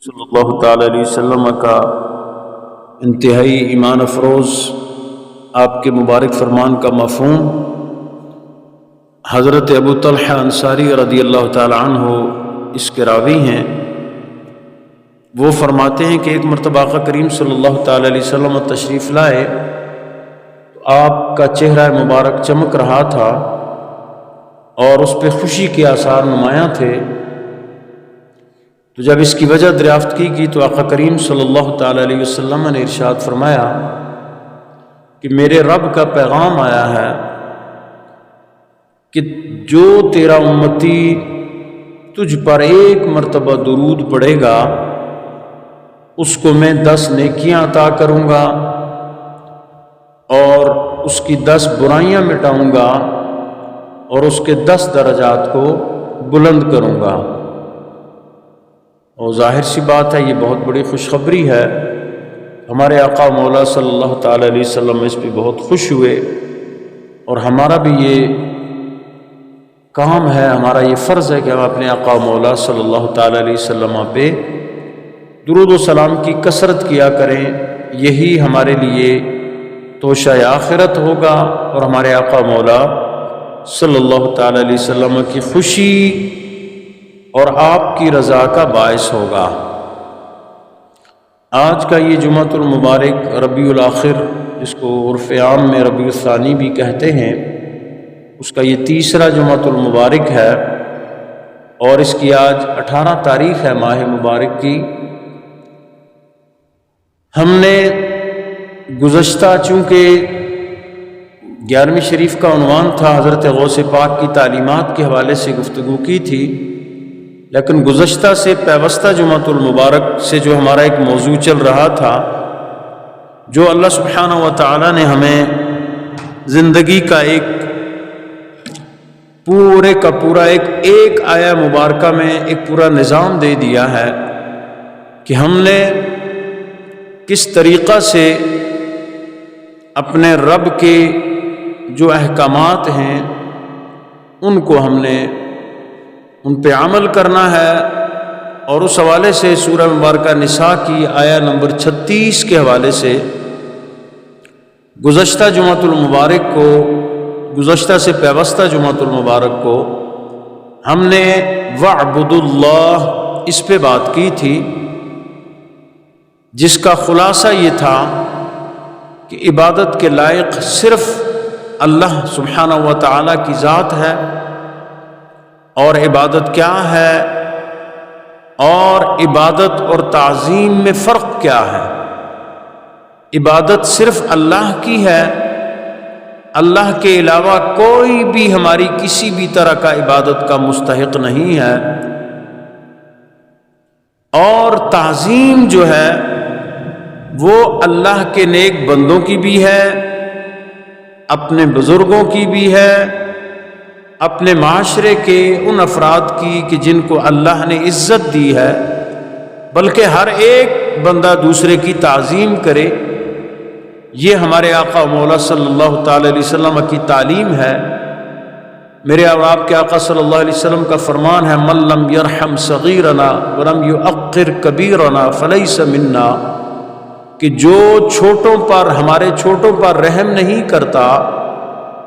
صلی اللہ تعالیٰ علیہ وسلم کا انتہائی ایمان افروز آپ کے مبارک فرمان کا مفہوم حضرت ابو طلحہ انصاری رضی اللہ تعالیٰ عنہ اس کے راوی ہیں۔ وہ فرماتے ہیں کہ ایک مرتبہ آقا کریم صلی اللہ تعالیٰ علیہ وسلم تشریف لائے تو آپ کا چہرہ مبارک چمک رہا تھا اور اس پہ خوشی کے آثار نمایاں تھے۔ تو جب اس کی وجہ دریافت کی گئی تو آقا کریم صلی اللہ تعالیٰ علیہ وسلم نے ارشاد فرمایا کہ میرے رب کا پیغام آیا ہے کہ جو تیرا امتی تجھ پر ایک مرتبہ درود پڑھے گا اس کو میں 10 نیکیاں عطا کروں گا اور اس کی 10 برائیاں مٹاؤں گا اور اس کے 10 درجات کو بلند کروں گا۔ اور ظاہر سی بات ہے یہ بہت بڑی خوشخبری ہے۔ ہمارے آقا مولا صلی اللہ تعالیٰ علیہ وسلم اس پہ بہت خوش ہوئے اور ہمارا بھی یہ کام ہے، ہمارا یہ فرض ہے کہ ہم اپنے آقا مولا صلی اللہ تعالیٰ علیہ وسلم پہ درود و سلام کی کثرت کیا کریں۔ یہی ہمارے لیے توشہ آخرت ہوگا اور ہمارے آقا مولا صلی اللہ تعالیٰ علیہ وسلم کی خوشی اور آپ کی رضا کا باعث ہوگا۔ آج کا یہ جمعۃ المبارک ربیع الاخر، جس کو عرف عام میں ربیع الثانی بھی کہتے ہیں، اس کا یہ تیسرا جمعۃ المبارک ہے اور اس کی آج 18 تاریخ ہے ماہ مبارک کی۔ ہم نے گزشتہ چونکہ 11ویں شریف کا عنوان تھا حضرت غوث پاک کی تعلیمات کے حوالے سے گفتگو کی تھی، لیکن گزشتہ سے پیوستہ جمعۃ المبارک سے جو ہمارا ایک موضوع چل رہا تھا، جو اللہ سبحانہ و تعالیٰ نے ہمیں زندگی کا ایک پورے کا پورا ایک آیہ مبارکہ میں ایک پورا نظام دے دیا ہے کہ ہم نے کس طریقہ سے اپنے رب کے جو احکامات ہیں ان کو ہم نے ان پہ عمل کرنا ہے۔ اور اس حوالے سے سورہ مبارکہ نساء کی آیہ نمبر 36 کے حوالے سے گزشتہ جمعۃ المبارک کو، گزشتہ سے پیوستہ جمعۃ المبارک کو ہم نے وَاعْبُدُوا اللَّهَ اس پہ بات کی تھی، جس کا خلاصہ یہ تھا کہ عبادت کے لائق صرف اللہ سبحانہ و تعالیٰ کی ذات ہے، اور عبادت کیا ہے اور عبادت اور تعظیم میں فرق کیا ہے۔ عبادت صرف اللہ کی ہے، اللہ کے علاوہ کوئی بھی ہماری کسی بھی طرح کا عبادت کا مستحق نہیں ہے، اور تعظیم جو ہے وہ اللہ کے نیک بندوں کی بھی ہے، اپنے بزرگوں کی بھی ہے، اپنے معاشرے کے ان افراد کی کہ جن کو اللہ نے عزت دی ہے، بلکہ ہر ایک بندہ دوسرے کی تعظیم کرے۔ یہ ہمارے آقا مولا صلی اللہ تعالی علیہ وسلم کی تعلیم ہے۔ میرے اور آپ کے آقا صلی اللہ علیہ وسلم کا فرمان ہے من لم یرحم صغیرنا ولم یعقر کبیرنا فلیس منا، کہ جو چھوٹوں پر، ہمارے چھوٹوں پر رحم نہیں کرتا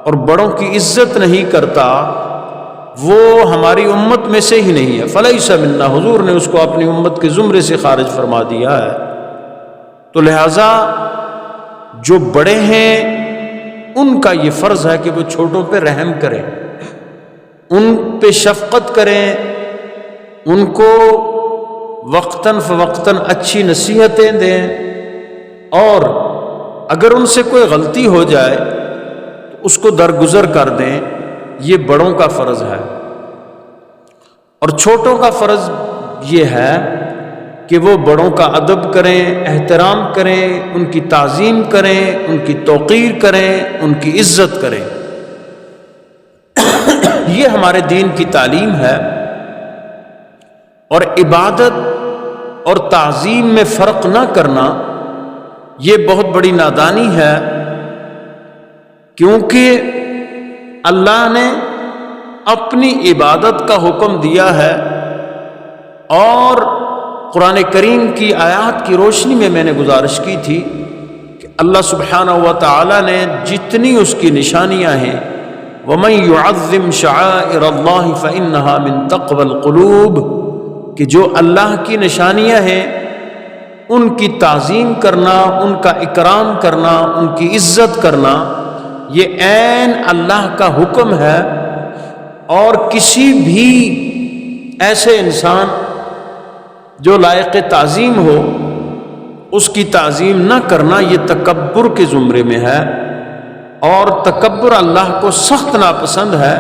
اور بڑوں کی عزت نہیں کرتا، وہ ہماری امت میں سے ہی نہیں ہے۔ فلیس منا، حضور نے اس کو اپنی امت کے زمرے سے خارج فرما دیا ہے۔ تو لہٰذا جو بڑے ہیں ان کا یہ فرض ہے کہ وہ چھوٹوں پہ رحم کریں، ان پہ شفقت کریں، ان کو وقتاً فوقتاً اچھی نصیحتیں دیں، اور اگر ان سے کوئی غلطی ہو جائے تو اس کو درگزر کر دیں۔ یہ بڑوں کا فرض ہے، اور چھوٹوں کا فرض یہ ہے کہ وہ بڑوں کا ادب کریں، احترام کریں، ان کی تعظیم کریں، ان کی توقیر کریں، ان کی عزت کریں۔ یہ ہمارے دین کی تعلیم ہے۔ اور عبادت اور تعظیم میں فرق نہ کرنا یہ بہت بڑی نادانی ہے، کیونکہ اللہ نے اپنی عبادت کا حکم دیا ہے اور قرآن کریم کی آیات کی روشنی میں نے گزارش کی تھی کہ اللہ سبحانہ و تعالی نے جتنی اس کی نشانیاں ہیں وَمَن يُعَظِّمْ شَعَائِرَ اللَّهِ فَإِنَّهَا مِن تَقْوَى الْقُلُوبِ کہ جو اللہ کی نشانیاں ہیں ان کی تعظیم کرنا، ان کا اکرام کرنا، ان کی عزت کرنا، یہ عین اللہ کا حکم ہے، اور کسی بھی ایسے انسان جو لائق تعظیم ہو اس کی تعظیم نہ کرنا یہ تکبر کے زمرے میں ہے، اور تکبر اللہ کو سخت ناپسند ہے،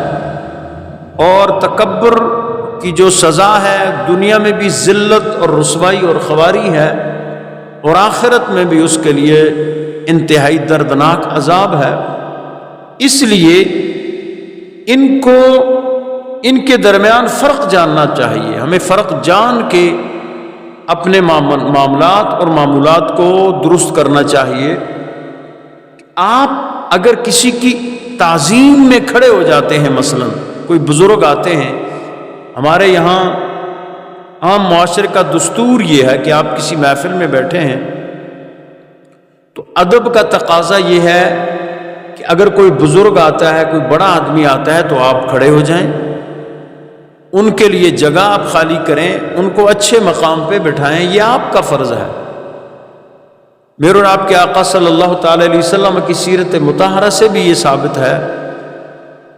اور تکبر کی جو سزا ہے دنیا میں بھی ذلت اور رسوائی اور خواری ہے، اور آخرت میں بھی اس کے لیے انتہائی دردناک عذاب ہے۔ اس لیے ان کے درمیان فرق جاننا چاہیے، ہمیں فرق جان کے اپنے معاملات اور معمولات کو درست کرنا چاہیے۔ آپ اگر کسی کی تعظیم میں کھڑے ہو جاتے ہیں، مثلا کوئی بزرگ آتے ہیں، ہمارے یہاں عام معاشرے کا دستور یہ ہے کہ آپ کسی محفل میں بیٹھے ہیں تو ادب کا تقاضا یہ ہے کہ اگر کوئی بزرگ آتا ہے، کوئی بڑا آدمی آتا ہے تو آپ کھڑے ہو جائیں، ان کے لیے جگہ آپ خالی کریں، ان کو اچھے مقام پہ بٹھائیں، یہ آپ کا فرض ہے۔ میرے اور آپ کے آقا صلی اللہ تعالی علیہ وسلم کی سیرت مطہرہ سے بھی یہ ثابت ہے۔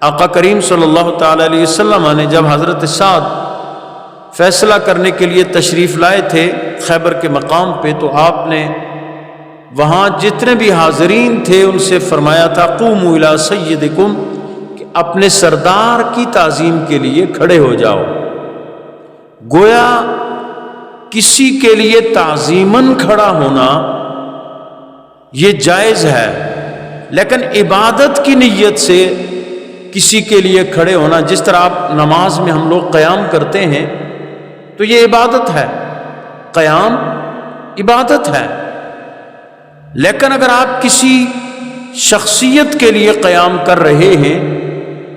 آقا کریم صلی اللہ تعالی علیہ وسلم نے جب حضرت سعد فیصلہ کرنے کے لیے تشریف لائے تھے خیبر کے مقام پہ، تو آپ نے وہاں جتنے بھی حاضرین تھے ان سے فرمایا تھا قوموا الی سیدکم، کہ اپنے سردار کی تعظیم کے لیے کھڑے ہو جاؤ۔ گویا کسی کے لیے تعظیماً کھڑا ہونا یہ جائز ہے، لیکن عبادت کی نیت سے کسی کے لیے کھڑے ہونا، جس طرح آپ نماز میں ہم لوگ قیام کرتے ہیں تو یہ عبادت ہے، قیام عبادت ہے، لیکن اگر آپ کسی شخصیت کے لیے قیام کر رہے ہیں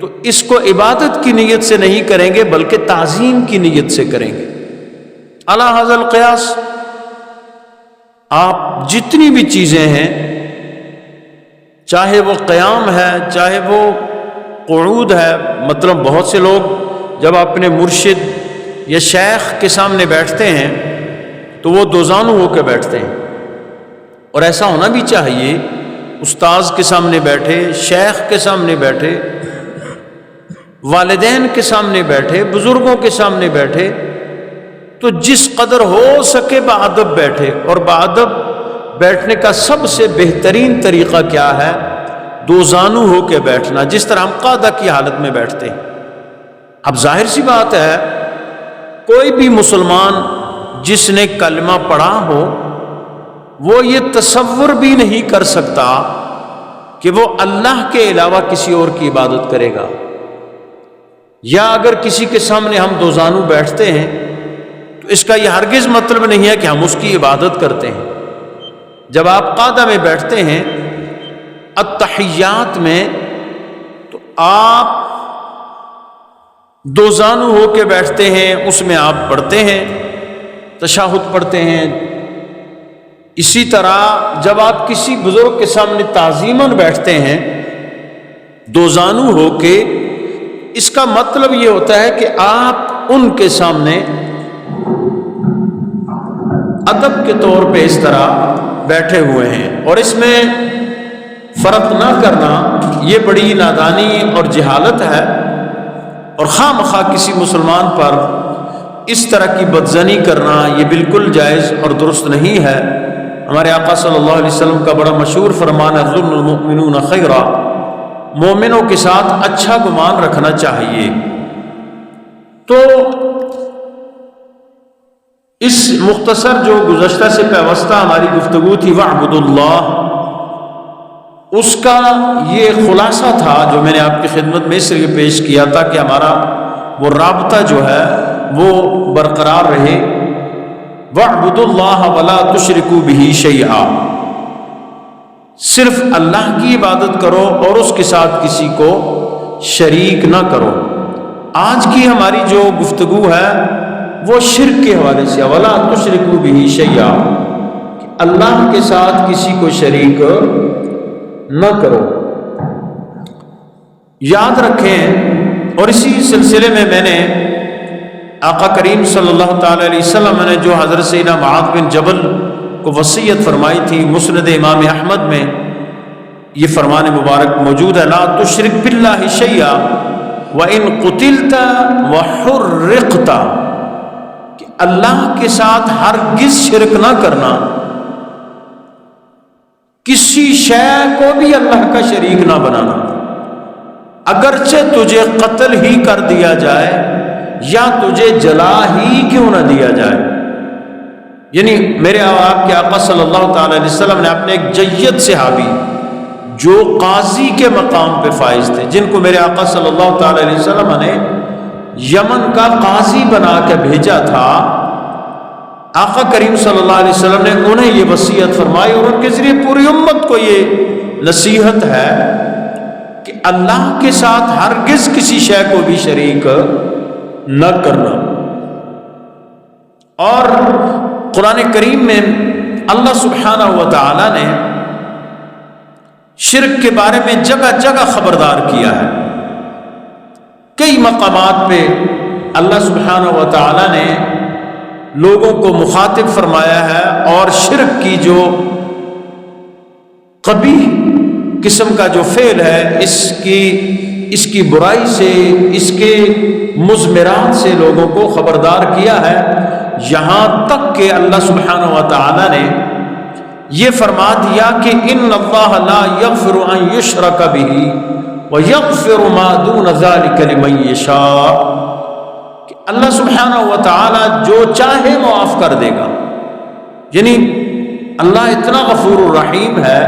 تو اس کو عبادت کی نیت سے نہیں کریں گے بلکہ تعظیم کی نیت سے کریں گے۔ علی ھذا القیاس آپ جتنی بھی چیزیں ہیں، چاہے وہ قیام ہے، چاہے وہ قعود ہے، مطلب بہت سے لوگ جب اپنے مرشد یا شیخ کے سامنے بیٹھتے ہیں تو وہ دوزانو ہو کے بیٹھتے ہیں، اور ایسا ہونا بھی چاہیے۔ استاذ کے سامنے بیٹھے، شیخ کے سامنے بیٹھے، والدین کے سامنے بیٹھے، بزرگوں کے سامنے بیٹھے، تو جس قدر ہو سکے بادب بیٹھے، اور بادب بیٹھنے کا سب سے بہترین طریقہ کیا ہے؟ دوزانو ہو کے بیٹھنا، جس طرح ہم قاعدہ کی حالت میں بیٹھتے ہیں۔ اب ظاہر سی بات ہے کوئی بھی مسلمان جس نے کلمہ پڑھا ہو وہ یہ تصور بھی نہیں کر سکتا کہ وہ اللہ کے علاوہ کسی اور کی عبادت کرے گا، یا اگر کسی کے سامنے ہم دوزانو بیٹھتے ہیں تو اس کا یہ ہرگز مطلب نہیں ہے کہ ہم اس کی عبادت کرتے ہیں۔ جب آپ قاعدہ میں بیٹھتے ہیں التحیات میں تو آپ دوزانو ہو کے بیٹھتے ہیں، اس میں آپ پڑھتے ہیں، تشہد پڑھتے ہیں۔ اسی طرح جب آپ کسی بزرگ کے سامنے تعظیماً بیٹھتے ہیں دوزانو ہو کے، اس کا مطلب یہ ہوتا ہے کہ آپ ان کے سامنے ادب کے طور پہ اس طرح بیٹھے ہوئے ہیں، اور اس میں فرق نہ کرنا یہ بڑی نادانی اور جہالت ہے، اور خواہ مخواہ کسی مسلمان پر اس طرح کی بدظنی کرنا یہ بالکل جائز اور درست نہیں ہے۔ ہمارے آقا صلی اللہ علیہ وسلم کا بڑا مشہور فرمان ہے ظن المؤمنون خیرا، مومنوں کے ساتھ اچھا گمان رکھنا چاہیے۔ تو اس مختصر جو گزشتہ سے پیوستہ ہماری گفتگو تھی وَاعْبُدُوا اللَّهَ، اس کا یہ خلاصہ تھا جو میں نے آپ کی خدمت میں اس لیے پیش کیا تھا کہ ہمارا وہ رابطہ جو ہے وہ برقرار رہے۔ وَاعْبُدُوا اللَّهَ وَلَا تُشْرِكُوا بِهِ شَيْئًا، صرف اللہ کی عبادت کرو اور اس کے ساتھ کسی کو شریک نہ کرو۔ آج کی ہماری جو گفتگو ہے وہ شرک کے حوالے سے، وَلَا تُشْرِكُوا بِهِ شَيْئًا، کہ اللہ کے ساتھ کسی کو شریک نہ کرو۔ یاد رکھیں، اور اسی سلسلے میں نے آقا کریم صلی اللہ تعالی علیہ وسلم نے جو حضرت سیدنا معاذ بن جبل کو وصیت فرمائی تھی، مسند امام احمد میں یہ فرمان مبارک موجود ہے، لا تشرک باللہ شیئا وَإِن قُتِلْتَ وَحُرِّقْتَ، کہ اللہ کے ساتھ ہرگز شرک نہ کرنا، کسی شے کو بھی اللہ کا شریک نہ بنانا، اگرچہ تجھے قتل ہی کر دیا جائے یا تجھے جلا ہی کیوں نہ دیا جائے۔ یعنی میرے آپ کے آقا صلی اللہ تعالی علیہ وسلم نے اپنے ایک جید صحابی جو قاضی کے مقام پہ فائز تھے، جن کو میرے آقا صلی اللہ تعالی علیہ وسلم نے یمن کا قاضی بنا کے بھیجا تھا، آقا کریم صلی اللہ علیہ وسلم نے انہیں یہ وصیت فرمائی، اور ان کے ذریعے پوری امت کو یہ نصیحت ہے کہ اللہ کے ساتھ ہرگز کسی شے کو بھی شریک نہ کرنا۔ اور قرآن کریم میں اللہ سبحانہ و تعالی نے شرک کے بارے میں جگہ جگہ خبردار کیا ہے، کئی مقامات پہ اللہ سبحانہ و تعالی نے لوگوں کو مخاطب فرمایا ہے، اور شرک کی جو قبیح قسم کا جو فعل ہے، اس کی برائی سے، اس کے مضمرات سے لوگوں کو خبردار کیا ہے، یہاں تک کہ اللہ سبحانہ و تعالی نے یہ فرما دیا کہ ان اللہ لا یغفر ان یشرک بہ ویغفر ما دون ذلک لمن یشاء، کہ اللہ سبحانہ و تعالی جو چاہے معاف کر دے گا۔ یعنی اللہ اتنا غفور الرحیم ہے،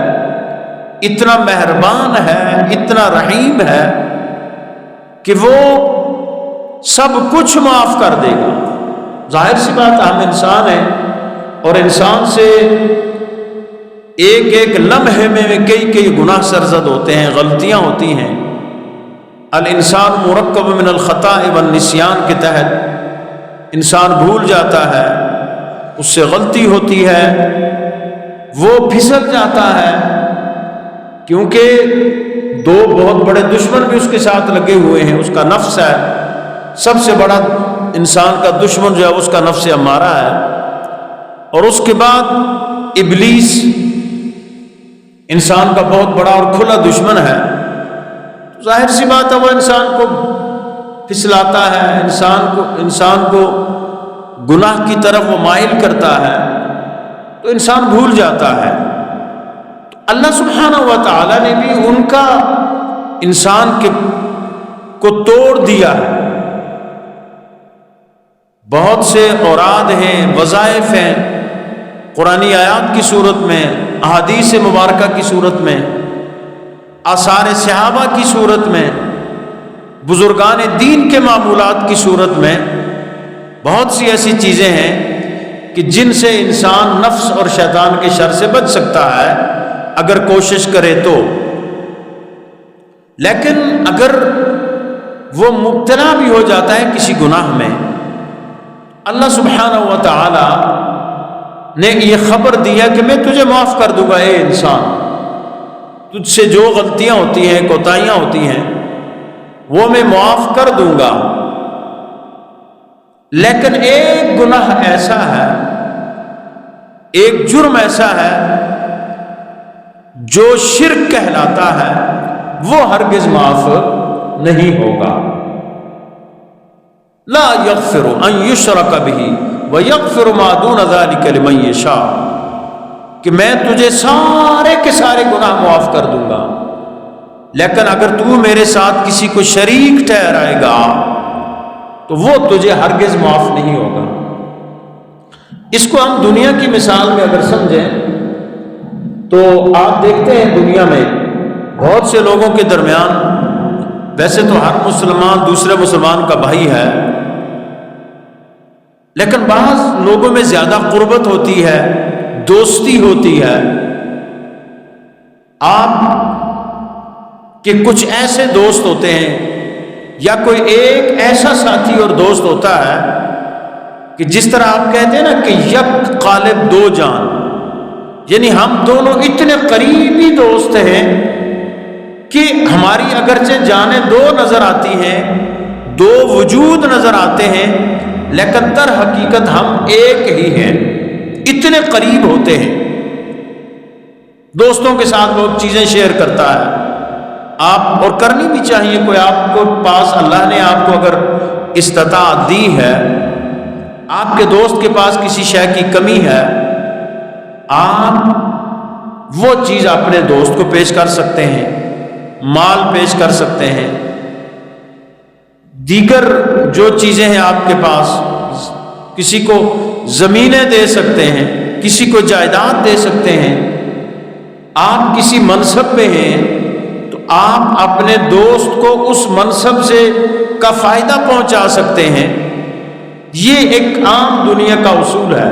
اتنا مہربان ہے، اتنا رحیم ہے کہ وہ سب کچھ معاف کر دے گا۔ ظاہر سی بات، ہم انسان ہیں، اور انسان سے ایک ایک لمحے میں کئی گناہ سرزد ہوتے ہیں، غلطیاں ہوتی ہیں۔ الانسان مرکب من الخطاء والنسیان کے تحت انسان بھول جاتا ہے، اس سے غلطی ہوتی ہے، وہ پھسل جاتا ہے، کیونکہ دو بہت بڑے دشمن بھی اس کے ساتھ لگے ہوئے ہیں، اس کا نفس ہے، سب سے بڑا انسان کا دشمن جو ہے اس کا نفس امارہ ہے، اور اس کے بعد ابلیس انسان کا بہت بڑا اور کھلا دشمن ہے۔ ظاہر سی بات ہے، وہ انسان کو پھسلاتا ہے، انسان کو گناہ کی طرف وہ مائل کرتا ہے، تو انسان بھول جاتا ہے۔ تو اللہ سبحانہ و تعالی نے بھی ان کا انسان کو توڑ دیا ہے۔ بہت سے اوراد ہیں، وظائف ہیں، قرآنی آیات کی صورت میں، احادیث مبارکہ کی صورت میں، آثار صحابہ کی صورت میں، بزرگان دین کے معمولات کی صورت میں، بہت سی ایسی چیزیں ہیں کہ جن سے انسان نفس اور شیطان کے شر سے بچ سکتا ہے اگر کوشش کرے تو۔ لیکن اگر وہ مبتلا بھی ہو جاتا ہے کسی گناہ میں، اللہ سبحانہ و تعالی نے یہ خبر دیا کہ میں تجھے معاف کر دوں گا، اے انسان، تجھ سے جو غلطیاں ہوتی ہیں، کوتاہیاں ہوتی ہیں، وہ میں معاف کر دوں گا۔ لیکن ایک گناہ ایسا ہے، ایک جرم ایسا ہے جو شرک کہلاتا ہے، وہ ہرگز معاف نہیں ہوگا۔ لا یغفر ان یشرک بہ ویغفر ما دون ذلک لمن یشاء، کہ میں تجھے سارے کے سارے گناہ معاف کر دوں گا، لیکن اگر تو میرے ساتھ کسی کو شریک ٹھہرائے گا تو وہ تجھے ہرگز معاف نہیں ہوگا۔ اس کو ہم دنیا کی مثال میں اگر سمجھیں تو آپ دیکھتے ہیں دنیا میں بہت سے لوگوں کے درمیان، ویسے تو ہر مسلمان دوسرے مسلمان کا بھائی ہے، لیکن بعض لوگوں میں زیادہ قربت ہوتی ہے، دوستی ہوتی ہے۔ آپ کے کچھ ایسے دوست ہوتے ہیں، یا کوئی ایک ایسا ساتھی اور دوست ہوتا ہے کہ جس طرح آپ کہتے ہیں نا کہ یک قالب دو جان، یعنی ہم دونوں اتنے قریبی دوست ہیں کہ ہماری اگرچہ جانیں دو نظر آتی ہیں، دو وجود نظر آتے ہیں، لیکن در حقیقت ہم ایک ہی ہیں، اتنے قریب ہوتے ہیں۔ دوستوں کے ساتھ لوگ چیزیں شیئر کرتا ہے، آپ اور کرنی بھی چاہیے، کوئی آپ کو پاس اللہ نے آپ کو اگر استطاعت دی ہے، آپ کے دوست کے پاس کسی شے کی کمی ہے، آپ وہ چیز اپنے دوست کو پیش کر سکتے ہیں، مال پیش کر سکتے ہیں، دیگر جو چیزیں ہیں آپ کے پاس، کسی کو زمینیں دے سکتے ہیں، کسی کو جائیداد دے سکتے ہیں۔ آپ کسی منصب پہ ہیں تو آپ اپنے دوست کو اس منصب سے کا فائدہ پہنچا سکتے ہیں۔ یہ ایک عام دنیا کا اصول ہے۔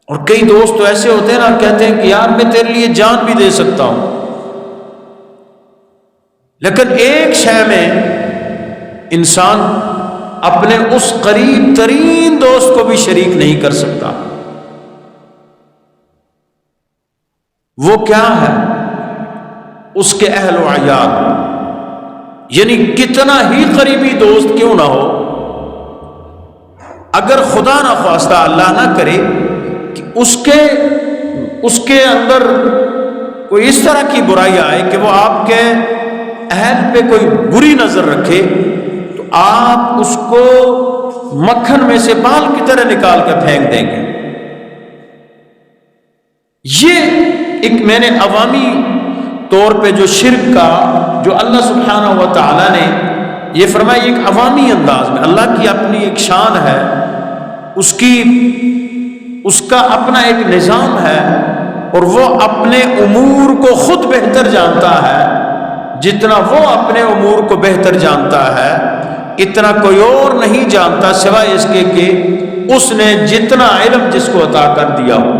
اور کئی دوست تو ایسے ہوتے ہیں نا، کہتے ہیں کہ یار میں تیرے لیے جان بھی دے سکتا ہوں، لیکن ایک شے میں انسان اپنے اس قریب ترین دوست کو بھی شریک نہیں کر سکتا۔ وہ کیا ہے؟ اس کے اہل و عیال، یعنی کتنا ہی قریبی دوست کیوں نہ ہو، اگر خدا نہ خواستہ اللہ نہ کرے کہ اس کے اندر کوئی اس طرح کی برائی آئے کہ وہ آپ کے اہل پہ کوئی بری نظر رکھے، تو آپ اس کو مکھن میں سے بال کی طرح نکال کر پھینک دیں گے۔ یہ ایک میں نے عوامی طور پہ جو شرک کا، جو اللہ سبحانہ و تعالیٰ نے یہ فرمایا، ایک عوامی انداز میں، اللہ کی اپنی ایک شان ہے، اس کا اپنا ایک نظام ہے، اور وہ اپنے امور کو خود بہتر جانتا ہے۔ جتنا وہ اپنے امور کو بہتر جانتا ہے، اتنا کوئی اور نہیں جانتا سوائے اس کے کہ اس نے جتنا علم جس کو عطا کر دیا ہو۔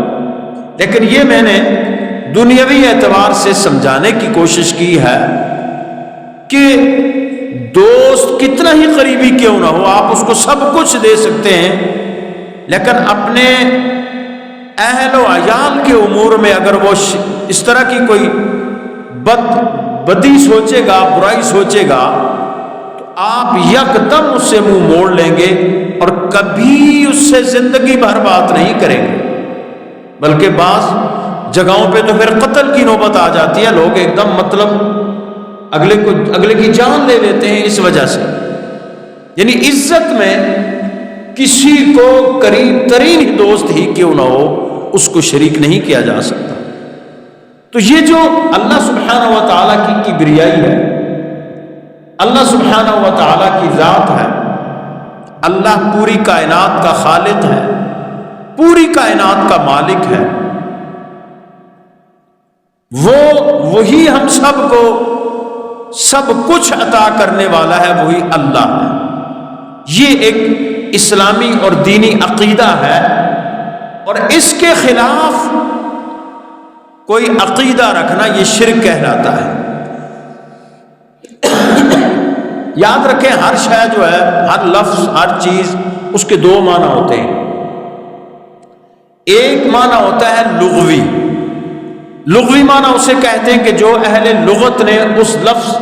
لیکن یہ میں نے دنیاوی اعتبار سے سمجھانے کی کوشش کی ہے کہ دوست کتنا ہی قریبی کیوں نہ ہو، آپ اس کو سب کچھ دے سکتے ہیں، لیکن اپنے اہل و عیال کے امور میں اگر وہ اس طرح کی کوئی بدی سوچے گا، برائی سوچے گا، تو آپ یکدم اس سے منہ موڑ لیں گے اور کبھی اس سے زندگی بھر بات نہیں کریں گے، بلکہ بعض جگہوں پہ تو پھر قتل کی نوبت آ جاتی ہے، لوگ ایک دم مطلب اگلے کی جان لے لیتے ہیں اس وجہ سے۔ یعنی عزت میں کسی کو قریب ترین دوست ہی کیوں نہ ہو، اس کو شریک نہیں کیا جا سکتا۔ تو یہ جو اللہ سبحانہ و تعالیٰ کی کبریائی ہے، اللہ سبحانہ و تعالیٰ کی ذات ہے، اللہ پوری کائنات کا خالق ہے، پوری کائنات کا مالک ہے، وہی ہم سب کو سب کچھ عطا کرنے والا ہے، وہی اللہ ہے۔ یہ ایک اسلامی اور دینی عقیدہ ہے، اور اس کے خلاف کوئی عقیدہ رکھنا یہ شرک کہلاتا ہے۔ یاد رکھیں، ہر شے جو ہے، ہر لفظ، ہر چیز، اس کے دو معنی ہوتے ہیں۔ ایک معنی ہوتا ہے لغوی، لغوی معنی اسے کہتے ہیں کہ جو اہل لغت نے اس لفظ،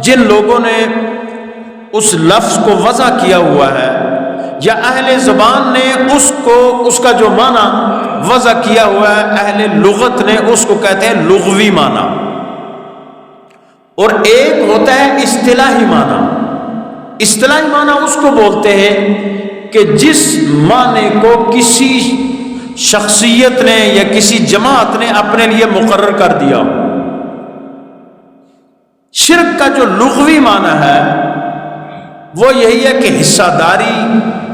جن لوگوں نے اس لفظ کو وضع کیا ہوا ہے، یا اہل زبان نے اس کا جو معنی وضع کیا ہوا ہے، اہل لغت نے اس کو کہتے ہیں لغوی معنی۔ اور ایک ہوتا ہے اصطلاحی معنی۔ اصطلاحی معنی اس کو بولتے ہیں کہ جس معنی کو کسی شخصیت نے یا کسی جماعت نے اپنے لیے مقرر کر دیا ہو۔ شرک کا جو لغوی معنی ہے وہ یہی ہے کہ حصہ داری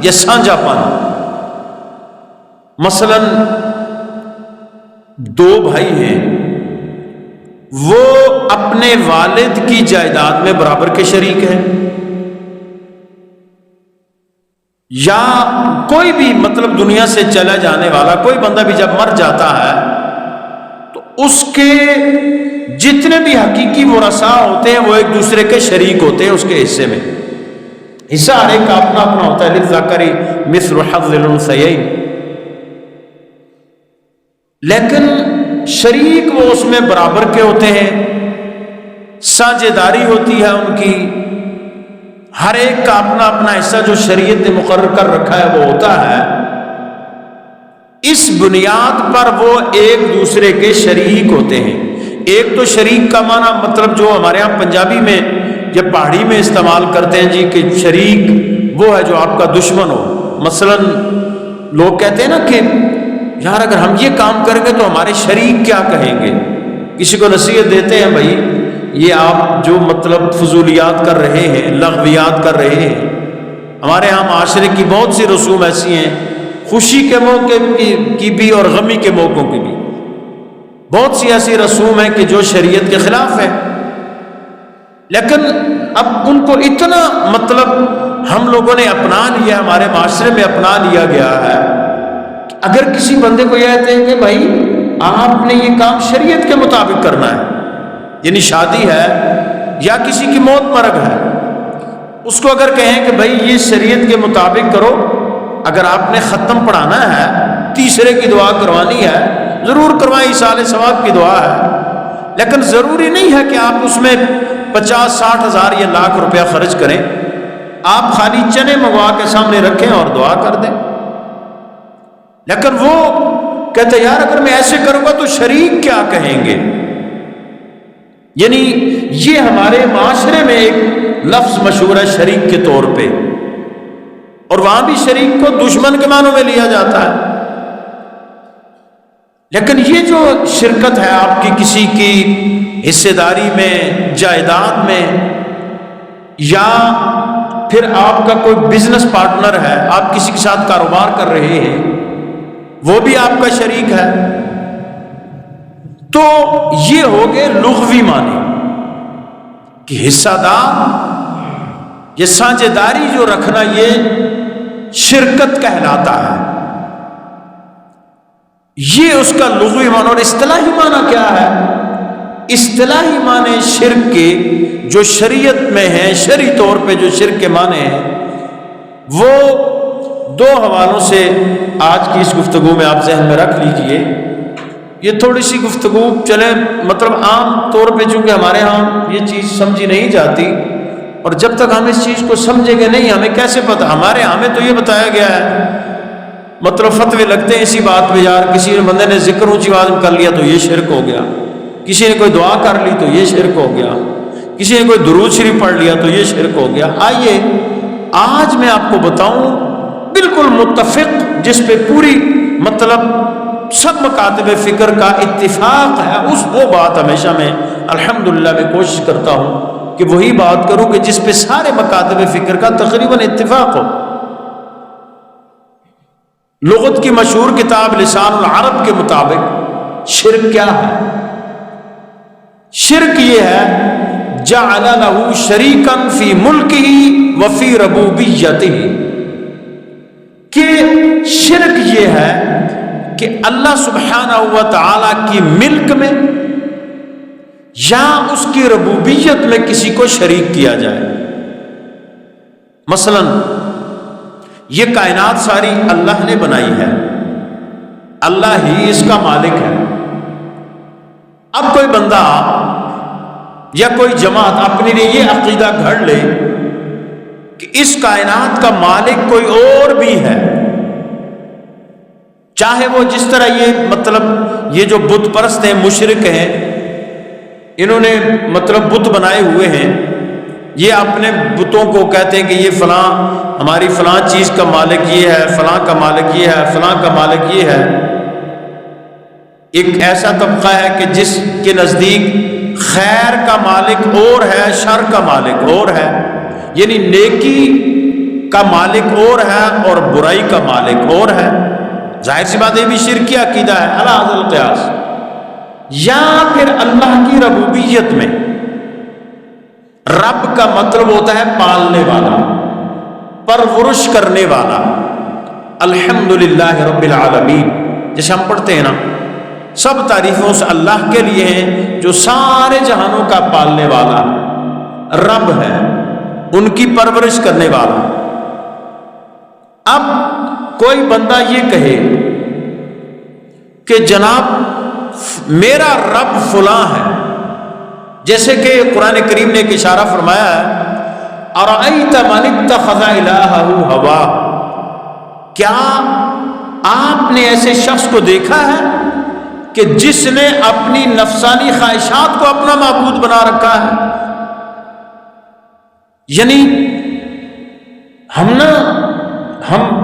یا سانجھا پن۔ مثلا دو بھائی ہیں، وہ اپنے والد کی جائیداد میں برابر کے شریک ہیں، یا کوئی بھی مطلب دنیا سے چلا جانے والا کوئی بندہ بھی جب مر جاتا ہے تو اس کے جتنے بھی حقیقی ورثاء ہوتے ہیں وہ ایک دوسرے کے شریک ہوتے ہیں اس کے حصے میں۔ حصہ ہر ایک کا اپنا اپنا ہوتا ہے، للذکر مثل حظ الانثیین، لیکن شریک وہ اس میں برابر کے ہوتے ہیں، ساجھے داری ہوتی ہے ان کی، ہر ایک کا اپنا اپنا حصہ جو شریعت نے مقرر کر رکھا ہے وہ ہوتا ہے۔ اس بنیاد پر وہ ایک دوسرے کے شریک ہوتے ہیں۔ ایک تو شریک کا معنی مطلب جو ہمارے ہاں پنجابی میں یا پہاڑی میں استعمال کرتے ہیں جی کہ شریک وہ ہے جو آپ کا دشمن ہو۔ مثلا لوگ کہتے ہیں نا کہ یار اگر ہم یہ کام کریں گے تو ہمارے شریک کیا کہیں گے، کسی کو نصیحت دیتے ہیں بھائی یہ آپ جو مطلب فضولیات کر رہے ہیں، لغویات کر رہے ہیں۔ ہمارے ہاں معاشرے کی بہت سی رسوم ایسی ہیں، خوشی کے موقع کی بھی اور غمی کے موقعوں کی بھی بہت سی ایسی رسوم ہیں کہ جو شریعت کے خلاف ہے، لیکن اب ان کو اتنا مطلب ہم لوگوں نے اپنا لیا، ہمارے معاشرے میں اپنا لیا گیا ہے، اگر کسی بندے کو یہ کہتے ہیں کہ بھائی آپ نے یہ کام شریعت کے مطابق کرنا ہے، یعنی شادی ہے یا کسی کی موت مرگ ہے، اس کو اگر کہیں کہ بھائی یہ شریعت کے مطابق کرو، اگر آپ نے ختم پڑھانا ہے، تیسرے کی دعا کروانی ہے، ضرور کروائیں، ایصال ثواب کی دعا ہے، لیکن ضروری نہیں ہے کہ آپ اس میں 50-60 ہزار یا لاکھ روپیہ خرچ کریں، آپ خالی چنے منگوا کے سامنے رکھیں اور دعا کر دیں۔ لیکن وہ کہتے ہیں یار اگر میں ایسے کروں گا تو شریک کیا کہیں گے، یعنی یہ ہمارے معاشرے میں ایک لفظ مشہور ہے شریک کے طور پہ، اور وہاں بھی شریک کو دشمن کے معنوں میں لیا جاتا ہے۔ لیکن یہ جو شرکت ہے آپ کی کسی کی حصہ داری میں، جائیداد میں، یا پھر آپ کا کوئی بزنس پارٹنر ہے، آپ کسی کے ساتھ کاروبار کر رہے ہیں، وہ بھی آپ کا شریک ہے، تو یہ ہو گئے لغوی معنی کہ حصہ دار، یہ ساجھے داری جو رکھنا یہ شرکت کہلاتا ہے، یہ اس کا لغوی معنی۔ اور اصطلاحی معنی کیا ہے؟ اصطلاحی معنی شرک کے جو شریعت میں ہیں، شرعی طور پہ جو شرک کے معنی ہیں، وہ دو حوالوں سے آج کی اس گفتگو میں آپ ذہن میں رکھ لیجئے۔ یہ تھوڑی سی گفتگو چلیں مطلب عام طور پہ چونکہ ہمارے ہاں یہ چیز سمجھی نہیں جاتی، اور جب تک ہم اس چیز کو سمجھیں گے نہیں ہمیں کیسے پتہ، ہمارے ہمیں تو یہ بتایا گیا ہے، مطلب فتوے لگتے ہیں اسی بات پہ، یار کسی بندے نے ذکر اونچی آواز میں کر لیا تو یہ شرک ہو گیا، کسی نے کوئی دعا کر لی تو یہ شرک ہو گیا، کسی نے کوئی درود شریف پڑھ لیا تو یہ شرک ہو گیا۔ آئیے آج میں آپ کو بتاؤں بالکل متفق، جس پہ پوری مطلب سب مکاتب فکر کا اتفاق ہے، وہ بات ہمیشہ میں الحمدللہ میں کوشش کرتا ہوں کہ وہی بات کروں کہ جس پہ سارے مکاتب فکر کا تقریباً اتفاق ہو۔ لغت کی مشہور کتاب لسان العرب کے مطابق شرک کیا ہے؟ شرک یہ ہے جعل له شریکا فی ملکہ وفی ربوبیتہ، کہ شرک یہ ہے کہ اللہ سبحانہ و تعالی کی ملک میں یا اس کی ربوبیت میں کسی کو شریک کیا جائے۔ مثلا یہ کائنات ساری اللہ نے بنائی ہے، اللہ ہی اس کا مالک ہے، اب کوئی بندہ یا کوئی جماعت اپنے لیے یہ عقیدہ گھڑ لے کہ اس کائنات کا مالک کوئی اور بھی ہے، چاہے وہ جس طرح یہ مطلب یہ جو بت پرست ہیں، مشرک ہیں، انہوں نے مطلب بت بنائے ہوئے ہیں، یہ اپنے بتوں کو کہتے ہیں کہ یہ فلاں ہماری فلاں چیز کا مالک یہ ہے، فلاں کا مالک یہ ہے، فلاں کا مالک یہ ہے۔ ایک ایسا طبقہ ہے کہ جس کے نزدیک خیر کا مالک اور ہے، شر کا مالک اور ہے، یعنی نیکی کا مالک اور ہے اور برائی کا مالک اور ہے۔ ظاہر سی بات یہ بھی شرکی عقیدہ ہے علی حد القیاس۔ یا پھر اللہ کی ربوبیت میں رب کا مطلب ہوتا ہے پالنے والا، پرورش کرنے والا، الحمدللہ رب العالمین، جیسے ہم پڑھتے ہیں نا سب تعریفیں اس اللہ کے لیے ہیں جو سارے جہانوں کا پالنے والا رب ہے۔ ان کی پرورش کرنے والا۔ اب کوئی بندہ یہ کہے کہ جناب میرا رب فلاں ہے، جیسے کہ قرآن کریم نے ایک اشارہ فرمایا ہے، اَرَأَيْتَ مَنِ اتَّخَذَ إِلَٰهَهُ هَوَاهُ، کیا آپ نے ایسے شخص کو دیکھا ہے کہ جس نے اپنی نفسانی خواہشات کو اپنا معبود بنا رکھا ہے؟ یعنی ہم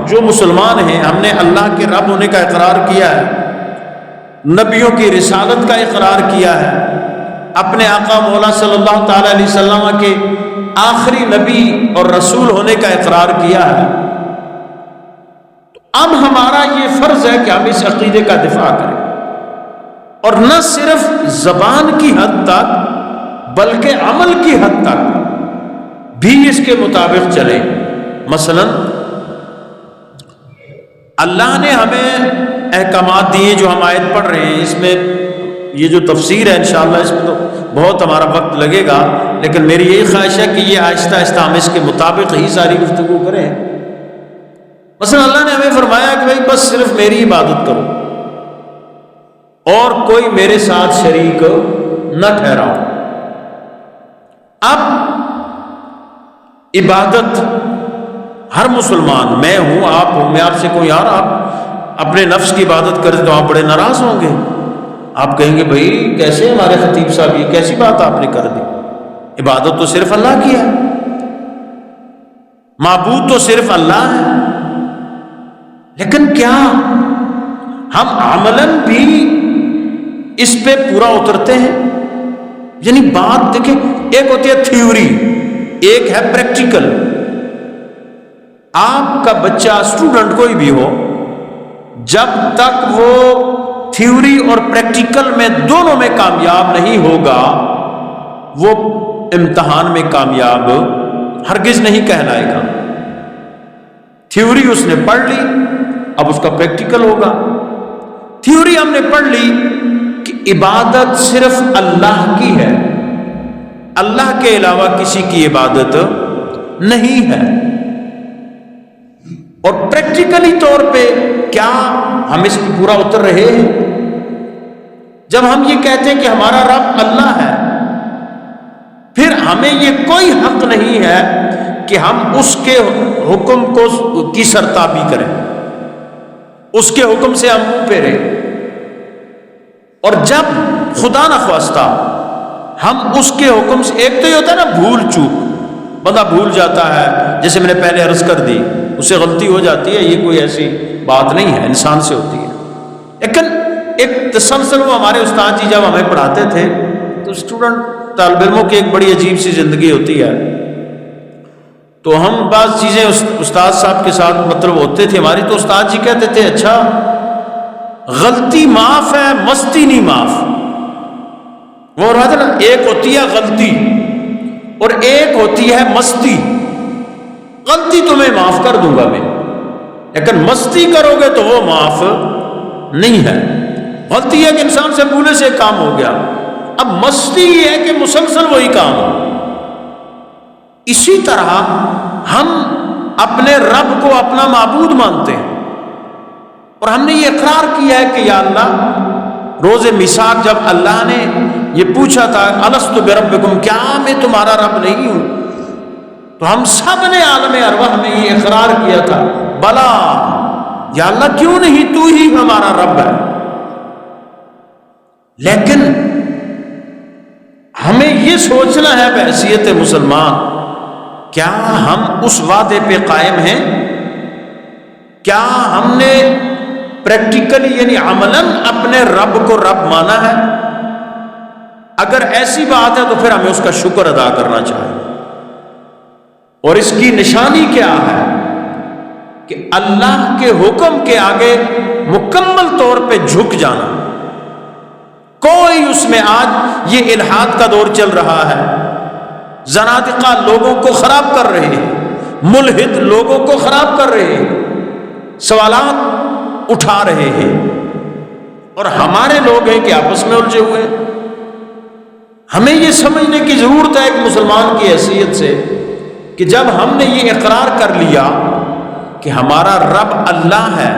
جو مسلمان ہیں، ہم نے اللہ کے رب ہونے کا اقرار کیا ہے، نبیوں کی رسالت کا اقرار کیا ہے، اپنے آقا مولا صلی اللہ تعالی علیہ وسلم کے آخری نبی اور رسول ہونے کا اقرار کیا ہے۔ تو اب ہمارا یہ فرض ہے کہ ہم اس عقیدے کا دفاع کریں، اور نہ صرف زبان کی حد تک بلکہ عمل کی حد تک بھی اس کے مطابق چلیں۔ مثلا اللہ نے ہمیں احکامات دیے جو ہم آیت پڑھ رہے ہیں، اس میں یہ جو تفسیر ہے انشاءاللہ اس میں تو بہت ہمارا وقت لگے گا، لیکن میری یہی خواہش ہے کہ یہ آہستہ آہستہ ہم اس کے مطابق ہی ساری گفتگو کریں۔ مثلا اللہ نے ہمیں فرمایا کہ بھائی بس صرف میری عبادت کرو اور کوئی میرے ساتھ شریک نہ ٹھہراؤ۔ اب عبادت ہر مسلمان، میں ہوں، آپ ہوں، میں آپ سے کوئی اور آپ اپنے نفس کی عبادت کریں تو آپ بڑے ناراض ہوں گے، آپ کہیں گے بھائی کیسے ہمارے خطیب صاحب یہ کیسی بات آپ نے کر دی، عبادت تو صرف اللہ کی ہے، معبود تو صرف اللہ ہے۔ لیکن کیا ہم عملاً بھی اس پہ پورا اترتے ہیں؟ یعنی بات دیکھیں، ایک ہوتی ہے تھیوری، ایک ہے پریکٹیکل۔ آپ کا بچہ، اسٹوڈنٹ کوئی بھی ہو، جب تک وہ تھیوری اور پریکٹیکل میں دونوں میں کامیاب نہیں ہوگا، وہ امتحان میں کامیاب ہرگز نہیں کہلائے گا۔ تھیوری اس نے پڑھ لی، اب اس کا پریکٹیکل ہوگا۔ تھیوری ہم نے پڑھ لی کہ عبادت صرف اللہ کی ہے، اللہ کے علاوہ کسی کی عبادت نہیں ہے، اور پریکٹیکلی طور پہ کیا ہم اس کی پورا اتر رہے ہیں؟ جب ہم یہ کہتے ہیں کہ ہمارا رب اللہ ہے، پھر ہمیں یہ کوئی حق نہیں ہے کہ ہم اس کے حکم کی سرتابی کریں، اس کے حکم سے ہم منہ پھیریں۔ اور جب خدا نخواستہ ہم اس کے حکم سے، ایک تو یہ ہوتا ہے نا بھول چوک، بندہ بھول جاتا ہے، جیسے میں نے پہلے عرض کر دی، اسے غلطی ہو جاتی ہے، یہ کوئی ایسی بات نہیں ہے، انسان سے ہوتی ہے۔ لیکن ایک تسلسل، وہ ہمارے استاد جی جب ہمیں پڑھاتے تھے تو اسٹوڈنٹ طالب علموں کی ایک بڑی عجیب سی زندگی ہوتی ہے، تو ہم بعض چیزیں استاد صاحب کے ساتھ مطلب ہوتے تھے ہماری، تو استاد جی کہتے تھے اچھا غلطی معاف ہے، مستی نہیں معاف۔ وہ رہا تھا نا، ایک ہوتی ہے غلطی اور ایک ہوتی ہے مستی۔ غلطی تمہیں معاف کر دوں گا میں، لیکن مستی کرو گے تو وہ معاف نہیں ہے۔ غلطی ہے کہ انسان سے بھولے سے کام ہو گیا، اب مستی یہ ہے کہ مسلسل وہی کام ہو۔ اسی طرح ہم اپنے رب کو اپنا معبود مانتے ہیں، اور ہم نے یہ اقرار کیا ہے کہ یا اللہ، روز میثاق جب اللہ نے یہ پوچھا تھا الست بربکم، کیا میں تمہارا رب نہیں ہوں، تو ہم سب نے عالم ارواح میں یہ اقرار کیا تھا بلا، یا اللہ کیوں نہیں، تو ہی ہمارا رب ہے۔ لیکن ہمیں یہ سوچنا ہے بحیثیت مسلمان، کیا ہم اس وعدے پہ قائم ہیں؟ کیا ہم نے پریکٹیکلی یعنی عملاً اپنے رب کو رب مانا ہے؟ اگر ایسی بات ہے تو پھر ہمیں اس کا شکر ادا کرنا چاہیے۔ اور اس کی نشانی کیا ہے کہ اللہ کے حکم کے آگے مکمل طور پہ جھک جانا۔ کوئی اس میں، آج یہ الحاد کا دور چل رہا ہے، زنادقہ لوگوں کو خراب کر رہے ہیں، ملحد لوگوں کو خراب کر رہے ہیں، سوالات اٹھا رہے ہیں، اور ہمارے لوگ ہیں کہ آپس میں الجھے ہوئے ہیں۔ ہمیں یہ سمجھنے کی ضرورت ہے ایک مسلمان کی حیثیت سے کہ جب ہم نے یہ اقرار کر لیا کہ ہمارا رب اللہ ہے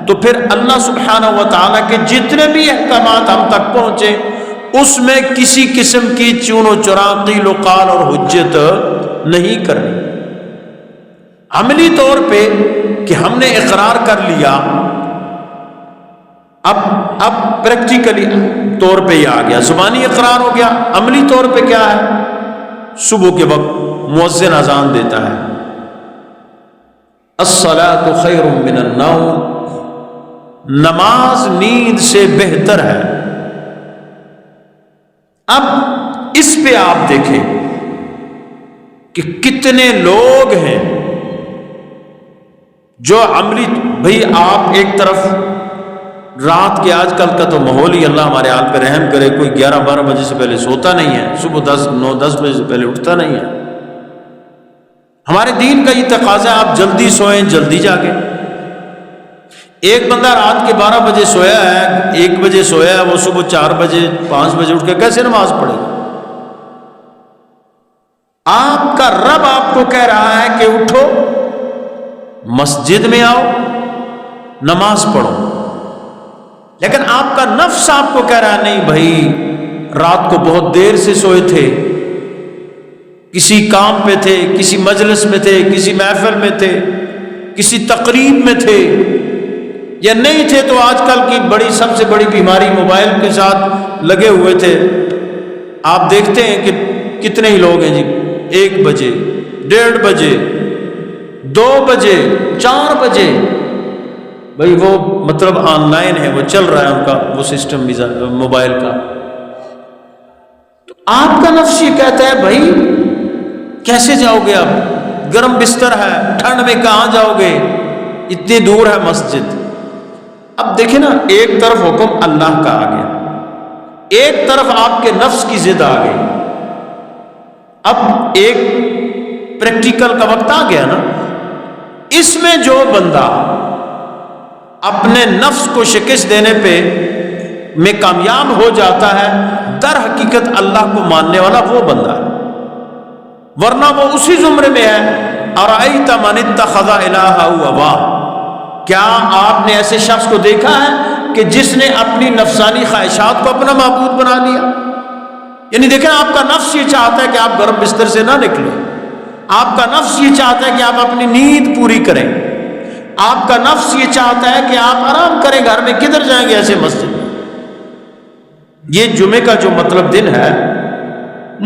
تو پھر اللہ سبحانہ و تعالیٰ کے جتنے بھی احکامات ہم تک پہنچے اس میں کسی قسم کی چون و چرا قیل و قال اور حجت نہیں کرنی. عملی طور پہ کہ ہم نے اقرار کر لیا، اب پریکٹیکلی طور پہ یہ آ گیا، زبانی اقرار ہو گیا. عملی طور پہ کیا ہے؟ صبح کے وقت مؤذن اذان دیتا ہے، الصلاۃ خیر من النوم، نماز نیند سے بہتر ہے. اب اس پہ آپ دیکھیں کہ کتنے لوگ ہیں جو عملی، بھئی آپ ایک طرف رات کے آج کل کا تو ماحول ہی اللہ ہمارے حال پہ رحم کرے، کوئی 11-12 بجے سے پہلے سوتا نہیں ہے، صبح 9-10 بجے سے پہلے اٹھتا نہیں ہے. ہمارے دین کا یہ تقاضا ہے آپ جلدی سوئیں جلدی جاگیں. ایک بندہ رات کے 12 بجے سویا ہے، 1 بجے سویا ہے، وہ صبح 4 بجے 5 بجے اٹھ کے کیسے نماز پڑھے گا؟ آپ کا رب آپ کو کہہ رہا ہے کہ اٹھو، مسجد میں آؤ، نماز پڑھو. لیکن آپ کا نفس آپ کو کہہ رہا ہے نہیں بھائی، رات کو بہت دیر سے سوئے تھے، کسی کام پہ تھے، کسی مجلس میں تھے، کسی محفل میں تھے، کسی تقریب میں تھے، یا نہیں تھے تو آج کل کی سب سے بڑی بیماری موبائل کے ساتھ لگے ہوئے تھے. آپ دیکھتے ہیں کہ کتنے ہی لوگ ہیں جی 1 بجے 1:30 بجے 2 بجے 4 بجے، بھائی وہ مطلب آن لائن ہے، وہ چل رہا ہے ان کا وہ سسٹم موبائل کا. تو آپ کا نفس یہ کہتا ہے بھائی کیسے جاؤ گے؟ اب گرم بستر ہے، ٹھنڈ میں کہاں جاؤ گے؟ اتنی دور ہے مسجد. اب دیکھیں نا، ایک طرف حکم اللہ کا آ گیا، ایک طرف آپ کے نفس کی ضد آ گئی. اب ایک پریکٹیکل کا وقت آ گیا نا، اس میں جو بندہ اپنے نفس کو شکست دینے پہ میں کامیاب ہو جاتا ہے، در حقیقت اللہ کو ماننے والا وہ بندہ ہے. ورنہ وہ اسی زمرے میں ہے، ارأیت من اتخذ الہہ ہواہ. کیا آپ نے ایسے شخص کو دیکھا ہے کہ جس نے اپنی نفسانی خواہشات کو اپنا معبود بنا لیا؟ یعنی دیکھیں، آپ کا نفس یہ چاہتا ہے کہ آپ گرم بستر سے نہ نکلیں، آپ کا نفس یہ چاہتا ہے کہ آپ اپنی نیند پوری کریں، آپ کا نفس یہ چاہتا ہے کہ آپ آرام کریں. گھر میں کدھر جائیں گے ایسے مسجد میں؟ یہ جمعے کا جو مطلب دن ہے،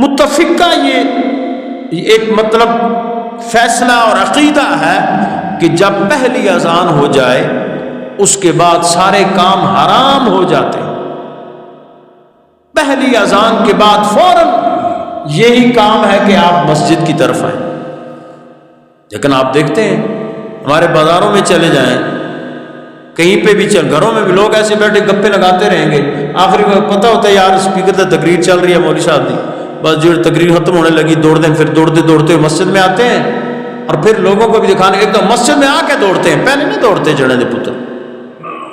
متفق کا یہ ایک مطلب فیصلہ اور عقیدہ ہے کہ جب پہلی اذان ہو جائے اس کے بعد سارے کام حرام ہو جاتے ہیں. پہلی اذان کے بعد فوراً یہی کام ہے کہ آپ مسجد کی طرف آئیں. لیکن آپ دیکھتے ہیں ہمارے بازاروں میں چلے جائیں، کہیں پہ بھی گھروں میں بھی لوگ ایسے بیٹھے گپے لگاتے رہیں گے. آخری میں پتہ ہوتا ہے یار اسپیکر سے تقریر چل رہی ہے مولوی صاحب کی، بس جو تقریر ختم ہونے لگی دوڑ دیں، پھر دوڑتے مسجد میں آتے ہیں اور پھر لوگوں کو بھی دکھانے ایک دم مسجد میں آ کے دوڑتے ہیں. پہلے نہیں دوڑتے جڑے دے پتر،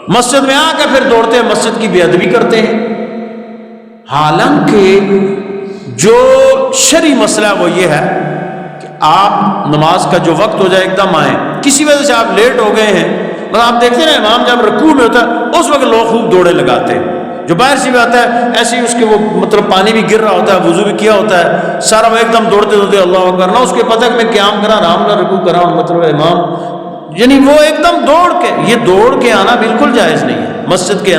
مسجد میں آ کے پھر دوڑتے ہیں، مسجد کی بے ادبی کرتے ہیں. حالانکہ جو شرعی مسئلہ وہ یہ ہے کہ آپ نماز کا جو وقت ہو جائے ایک دم آئیں. کسی وجہ سے آپ لیٹ ہو گئے ہیں، مطلب آپ دیکھتے ہیں امام جب رکوع میں ہوتا ہے اس وقت لوگ خوب دوڑے لگاتے ہیں. جو باہر سے بھی آتا ہے ایسے ہی اس کے وہ مطلب پانی بھی گر رہا ہوتا ہے، وضو بھی کیا ہوتا ہے، سارا وہ ایک دم دوڑتے اللہ اکبر، نہ اس کے پتہ کہ میں قیام کرا آرام نہ رکوع کرا، مطلب امام یعنی وہ ایک دم دوڑ کے آنا بالکل جائز نہیں ہے. مسجد کے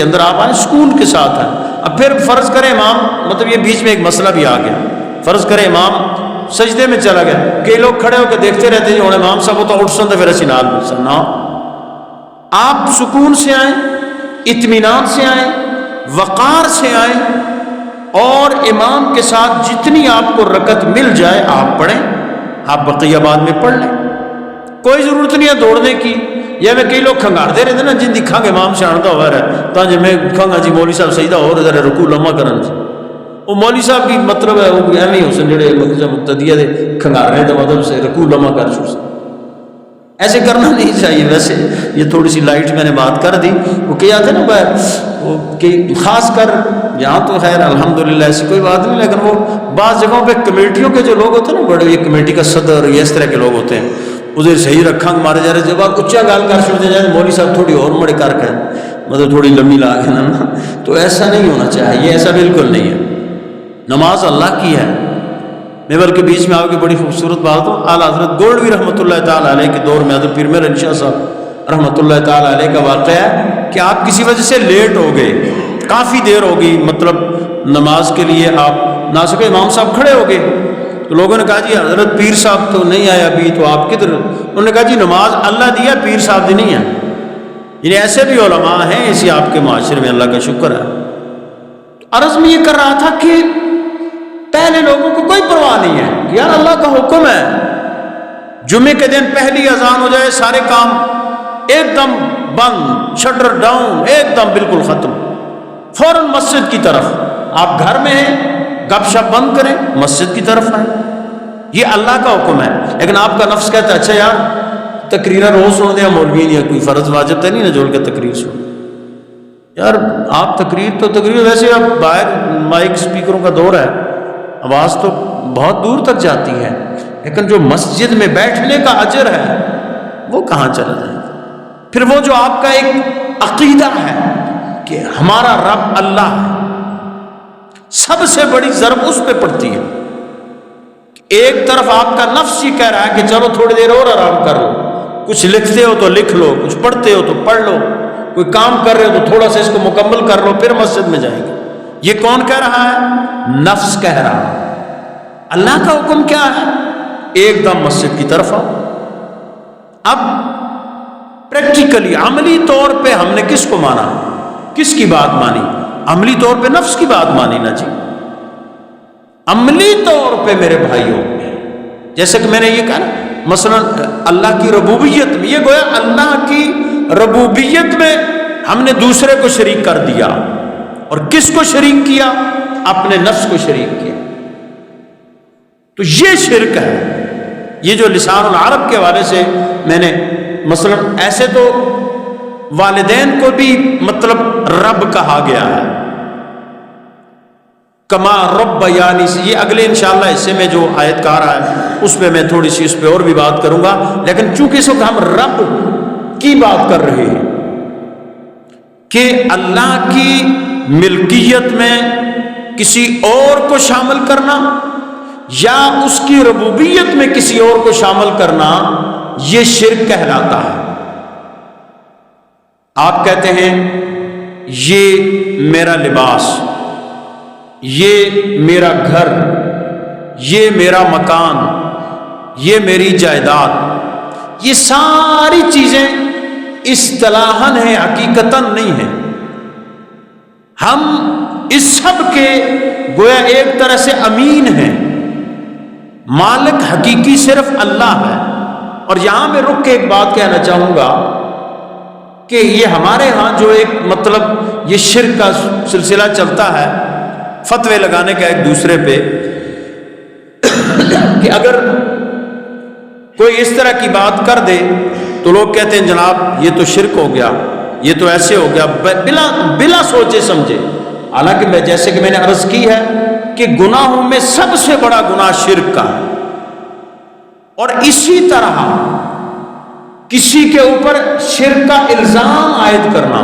اندر آپ آئیں سکون کے ساتھ ہیں. اب پھر فرض کریں امام، مطلب یہ بیچ میں ایک مسئلہ بھی آ گیا، فرض کریں امام سجدے میں چلا گیا، کئی لوگ کھڑے ہو کے دیکھتے رہتے ہیں امام صاحب تو اٹھ سنتے پھر اسی نال سننا. آپ سکون سے آئیں، اطمینان سے آئیں، وقار سے آئیں، اور امام کے ساتھ جتنی آپ کو رکعت مل جائے آپ پڑھیں، آپ بقیہ بعد میں پڑھ لیں. کوئی ضرورت نہیں ہے دوڑنے کی. یا میں کئی لوگ کھنگارتے رہتے نا جن دکھا گے امام سے آنتا ہوا رہا تا جی میں کھنگا جی مولوی صاحب سجدہ ہو رہا ہے رکوع لمحہ کرن سے، وہ مولوی صاحب کی مطلب ہے وہ ایویں حسن جڑے مقتدیہ دے کھنگارنے دا مطلب سے رکوع لمحہ کر چھوڑ. ایسے کرنا نہیں چاہیے. ویسے یہ تھوڑی سی لائٹ میں نے بات کر دی. وہ کیا تھا نا وہ کہ خاص کر یہاں تو خیر الحمدللہ ایسی کوئی بات نہیں، لیکن وہ بعض جگہوں پہ کمیٹیوں کے جو لوگ ہوتے ہیں نا، بڑے یہ کمیٹی کا صدر یا اس طرح کے لوگ ہوتے ہیں، ادھر صحیح رکھا مارے جا رہے، جب آپ اچھا گال کر چھوڑتے جائیں مولوی صاحب تھوڑی اور مڑے کر کے مطلب تھوڑی لمبی لا کے نا، تو ایسا نہیں ہونا چاہیے، یہ ایسا بالکل نہیں ہے۔ نماز اللہ کی ہے۔ میں بلکہ بیچ میں آپ کی بڑی خوبصورت بات ہوں، اعلیٰ حضرت گولڈوی رحمۃ اللہ تعالیٰ علیہ کے دور میں حضرت پیر مہر علی شاہ صاحب رحمۃ اللہ تعالیٰ علیہ کا واقعہ ہے کہ آپ کسی وجہ سے لیٹ ہو گئے، کافی دیر ہو گئی، مطلب نماز کے لیے آپ نہ سکے، امام صاحب کھڑے ہو گئے، تو لوگوں نے کہا جی حضرت پیر صاحب تو نہیں آیا ابھی، تو آپ کدھر؟ انہوں نے کہا جی نماز اللہ دیا، پیر صاحب دی نہیں ہے۔ یعنی ایسے بھی علماء ہیں اسی آپ کے معاشرے میں، اللہ کا شکر ہے۔ عرض میں یہ کر رہا تھا کہ پہلے لوگوں کو کوئی پرواہ نہیں ہے کہ یار اللہ کا حکم ہے جمعے کے دن پہلی اذان ہو جائے سارے کام ایک دم بند، شٹر ڈاؤن، ایک دم بالکل ختم، فوراً مسجد کی طرف۔ آپ گھر میں ہیں، گپ شپ بند کریں، مسجد کی طرف آئیں، یہ اللہ کا حکم ہے۔ لیکن آپ کا نفس کہتا ہے اچھا یار تقریریں روز سن دیا، مولوی نہیں ہے، کوئی فرض واجب تو نہیں نا جوڑ کے تقریر سن یار آپ تقریر ویسے اب باہر مائک سپیکروں کا دور ہے، آواز تو بہت دور تک جاتی ہے، لیکن جو مسجد میں بیٹھنے کا اجر ہے وہ کہاں چلا جائے گا؟ پھر وہ جو آپ کا ایک عقیدہ ہے کہ ہمارا رب اللہ ہے، سب سے بڑی ضرب اس پہ پڑتی ہے۔ ایک طرف آپ کا نفس ہی کہہ رہا ہے کہ چلو تھوڑی دیر اور آرام کر لو، کچھ لکھتے ہو تو لکھ لو، کچھ پڑھتے ہو تو پڑھ لو، کوئی کام کر رہے ہو تو تھوڑا سا اس کو مکمل کر لو پھر مسجد میں جائیں گے۔ یہ کون کہہ رہا ہے؟ نفس کہہ رہا ہے۔ اللہ کا حکم کیا ہے؟ ایک دم مسجد کی طرف آؤ۔ اب پریکٹیکلی عملی طور پہ ہم نے کس کو مانا؟ کس کی بات مانی؟ عملی طور پہ نفس کی بات مانی نا جی۔ عملی طور پہ میرے بھائیوں، جیسے کہ میں نے یہ کہا نا، مثلا اللہ کی ربوبیت میں، یہ گویا اللہ کی ربوبیت میں ہم نے دوسرے کو شریک کر دیا، اور کس کو شریک کیا؟ اپنے نفس کو شریک کیا، تو یہ شرک ہے۔ یہ جو لسان العرب کے حوالے سے میں نے مثلا ایسے تو والدین کو بھی مطلب رب کہا گیا ہے، کما رب یعنی سے، یہ اگلے انشاءاللہ حصے میں جو آیت کہا رہا ہے اس پہ میں تھوڑی سی اس پہ اور بھی بات کروں گا، لیکن چونکہ اس وقت ہم رب کی بات کر رہے ہیں کہ اللہ کی ملکیت میں کسی اور کو شامل کرنا یا اس کی ربوبیت میں کسی اور کو شامل کرنا، یہ شرک کہلاتا ہے۔ آپ کہتے ہیں یہ میرا لباس، یہ میرا گھر، یہ میرا مکان، یہ میری جائیداد، یہ ساری چیزیں اصطلاحاً ہیں، حقیقتاً نہیں ہیں۔ ہم اس سب کے گویا ایک طرح سے امین ہیں، مالک حقیقی صرف اللہ ہے۔ اور یہاں میں رک کے ایک بات کہنا چاہوں گا کہ یہ ہمارے ہاں جو ایک مطلب یہ شرک کا سلسلہ چلتا ہے، فتوے لگانے کا ایک دوسرے پہ، کہ اگر کوئی اس طرح کی بات کر دے تو لوگ کہتے ہیں جناب یہ تو شرک ہو گیا، یہ تو ایسے ہو گیا، بلا سوچے سمجھے۔ حالانکہ میں جیسے کہ میں نے عرض کی ہے کہ گناہوں میں سب سے بڑا گناہ شرک کا ہے، اور اسی طرح کسی کے اوپر شرک کا الزام عائد کرنا